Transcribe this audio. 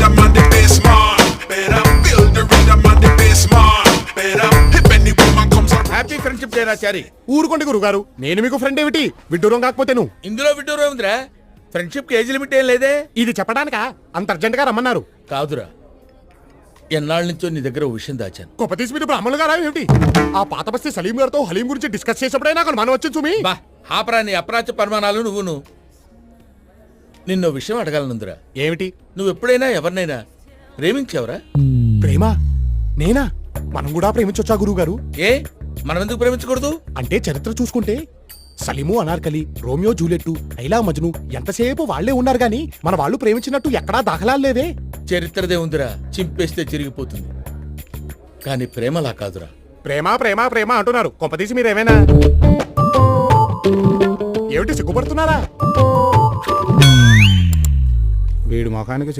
rhythm and the bass, man. Better feel the rhythm and the bass, man. Better if any woman comes around. Happy friendship day Rachari. ఊరుకోండి గురుగారు, నేను మీకు friend ఏమిటి విడ్డూరం కాకపోతే నువ్వు. ఇందులో విడ్డూరం ఉందిరా, ఫ్రెండ్షిప్ కి ఏజ్ లిమిట్ ఏం లేదే. ఇది చెప్పడానికా అంత అర్జెంట్ గా రమ్మన్నారు? కాదురా, ఎన్నాళ్ళ నుంచో నీ దగ్గర ఓ విషయం దాచాను. గొప్పతీసి మీరు బ్రాహ్మణులు గారా ఏమిటి? ఆ పాత బస్తీ సలీం గారితో హలీం గురించి డిస్కస్ చేసేప్పుడే నాకు మనం వచ్చింది సుమి. బా ఆపరా నీ అప్రాచ్య పరిమాణాలు నువ్వును. నిన్నో విషయం అడగాలనుందిరా. ఏమిటి? నువ్వు ఎప్పుడైనా ఎవరినైనా ప్రేమించావురా? ప్రేమ? నేనా? మనం కూడా ప్రేమించొచ్చా గురువు గారు? ఏ మనం ఎందుకు ప్రేమించకూడదు? అంటే చరిత్ర చూసుకుంటే సలీము అనార్కలి, రోమియో జూలియట్టు, ఐలా మజ్ను ఎంతసేపు వాళ్లే ఉన్నారు గాని మన వాళ్ళు ప్రేమించినట్టు ఎక్కడా దాఖలాలు లేవే. చరిత్రదే ఉందిరా, చింపేస్తే చిరిగిపోతుంది. కానీ ప్రేమలా కాదురా. ప్రేమ ప్రేమ ప్రేమ అంటున్నారు, కొంపదీసి మీరేమైనా ఏమిటి సిగ్గుపడుతున్నారా? వీడు మొఖానికి సిగ్గు.